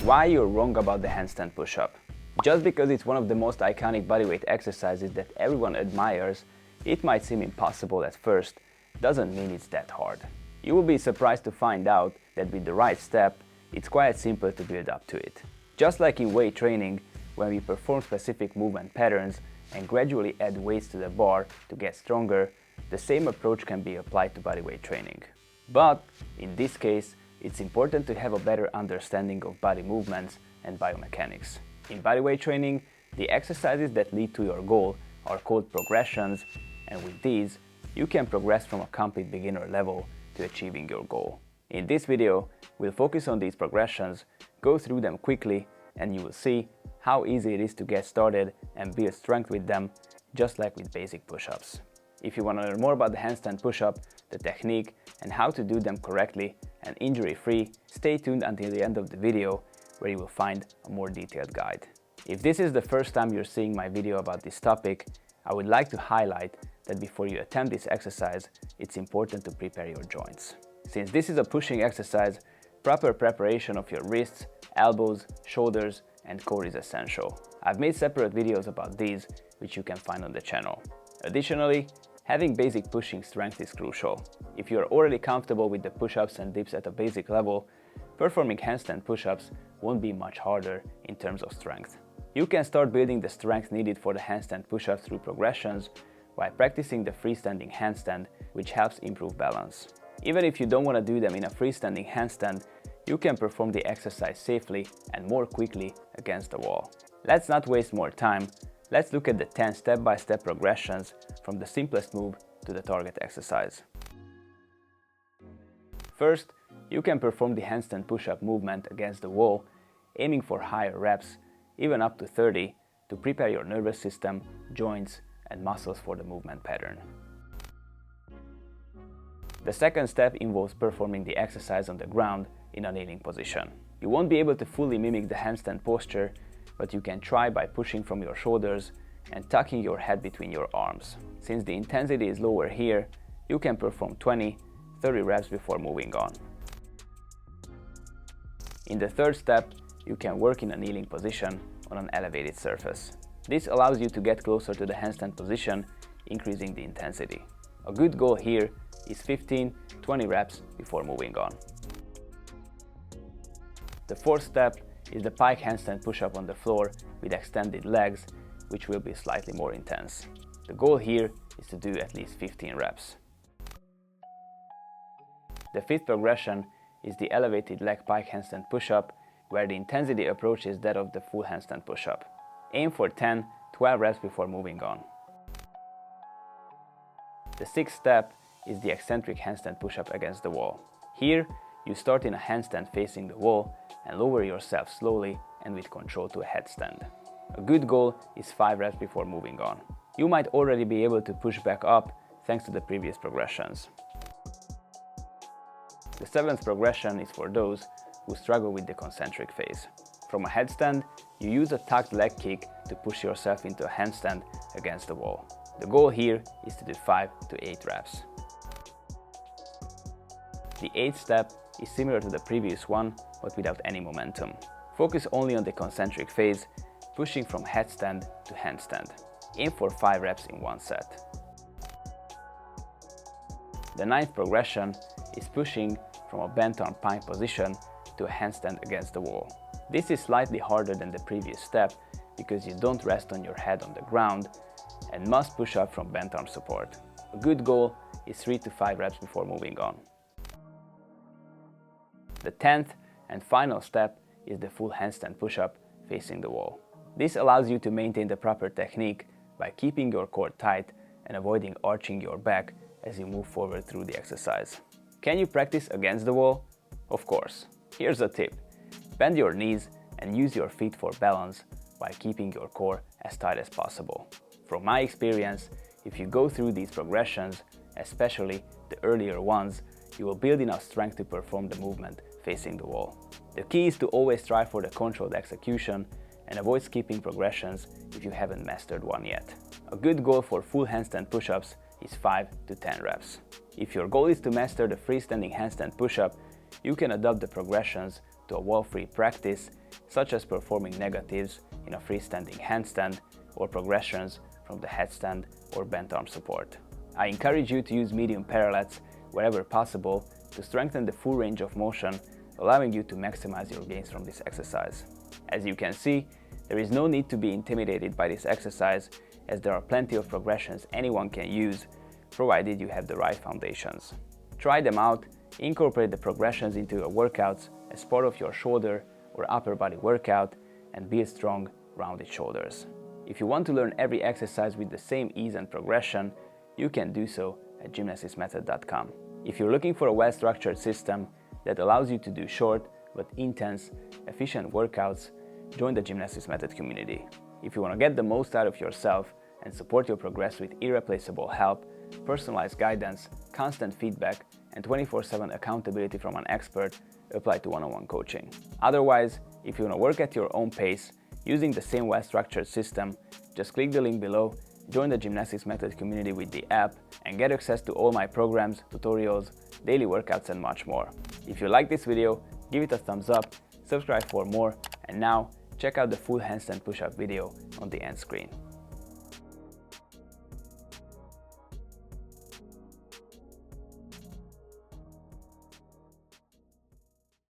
Why you're wrong about the handstand push-up. Just because it's one of the most iconic bodyweight exercises that everyone admires, it might seem impossible at first, doesn't mean it's that hard. You will be surprised to find out that with the right step, it's quite simple to build up to it. Just like in weight training, when we perform specific movement patterns and gradually add weights to the bar to get stronger, the same approach can be applied to bodyweight training. But in this case, it's important to have a better understanding of body movements and biomechanics. In bodyweight training, the exercises that lead to your goal are called progressions, and with these, you can progress from a complete beginner level to achieving your goal. In this video, we'll focus on these progressions, go through them quickly, and you will see how easy it is to get started and build strength with them, just like with basic push-ups. If you want to learn more about the handstand push-up, the technique, and how to do them correctly and injury-free, stay tuned until the end of the video, where you will find a more detailed guide. If this is the first time you're seeing my video about this topic, I would like to highlight that before you attempt this exercise, it's important to prepare your joints. Since this is a pushing exercise, proper preparation of your wrists, elbows, shoulders, and core is essential. I've made separate videos about these, which you can find on the channel. Additionally, having basic pushing strength is crucial. If you are already comfortable with the push-ups and dips at a basic level, performing handstand push-ups won't be much harder in terms of strength. You can start building the strength needed for the handstand push-ups through progressions by practicing the freestanding handstand, which helps improve balance. Even if you don't want to do them in a freestanding handstand, you can perform the exercise safely and more quickly against the wall. Let's not waste more time. Let's look at the 10 step-by-step progressions from the simplest move to the target exercise. First, you can perform the handstand push-up movement against the wall, aiming for higher reps, even up to 30, to prepare your nervous system, joints, and muscles for the movement pattern. The second step involves performing the exercise on the ground in a kneeling position. You won't be able to fully mimic the handstand posture, but you can try by pushing from your shoulders and tucking your head between your arms. Since the intensity is lower here, you can perform 20-30 reps before moving on. In the third step, you can work in a kneeling position on an elevated surface. This allows you to get closer to the handstand position, increasing the intensity. A good goal here is 15-20 reps before moving on. The fourth step is the pike handstand push-up on the floor with extended legs, which will be slightly more intense. The goal here is to do at least 15 reps. The fifth progression is the elevated leg pike handstand push-up, where the intensity approaches that of the full handstand push-up. Aim for 10-12 reps before moving on. The sixth step is the eccentric handstand push-up against the wall. Here, you start in a handstand facing the wall and lower yourself slowly and with control to a headstand. A good goal is 5 reps before moving on. You might already be able to push back up thanks to the previous progressions. The seventh progression is for those who struggle with the concentric phase. From a headstand, you use a tucked leg kick to push yourself into a handstand against the wall. The goal here is to do 5-8 reps. The eighth step is similar to the previous one, but without any momentum. Focus only on the concentric phase, pushing from headstand to handstand. Aim for 5 reps in one set. The ninth progression is pushing from a bent arm pike position to a handstand against the wall. This is slightly harder than the previous step because you don't rest on your head on the ground and must push up from bent arm support. A good goal is 3-5 reps before moving on. The 10th and final step is the full handstand push-up facing the wall. This allows you to maintain the proper technique by keeping your core tight and avoiding arching your back as you move forward through the exercise. Can you practice against the wall? Of course. Here's a tip. Bend your knees and use your feet for balance while keeping your core as tight as possible. From my experience, if you go through these progressions, especially the earlier ones, you will build enough strength to perform the movement facing the wall. The key is to always strive for the controlled execution and avoid skipping progressions if you haven't mastered one yet. A good goal for full handstand push-ups is 5-10 reps. If your goal is to master the freestanding handstand push-up, you can adapt the progressions to a wall-free practice, such as performing negatives in a freestanding handstand or progressions from the headstand or bent arm support. I encourage you to use medium parallettes wherever possible to strengthen the full range of motion, allowing you to maximize your gains from this exercise. As you can see, there is no need to be intimidated by this exercise, as there are plenty of progressions anyone can use, provided you have the right foundations. Try them out, incorporate the progressions into your workouts as part of your shoulder or upper body workout, and build strong, rounded shoulders. If you want to learn every exercise with the same ease and progression, you can do so at gymnasticsmethod.com. If you're looking for a well-structured system that allows you to do short but intense, efficient workouts, join the Gymnastics Method community. If you want to get the most out of yourself and support your progress with irreplaceable help, personalized guidance, constant feedback, and 24/7 accountability from an expert, apply to one-on-one coaching. Otherwise, if you want to work at your own pace, using the same well-structured system, just click the link below, join the Gymnastics Method community with the app, and get access to all my programs, tutorials, daily workouts, and much more. If you like this video, give it a thumbs up, subscribe for more, and now check out the full handstand push-up video on the end screen.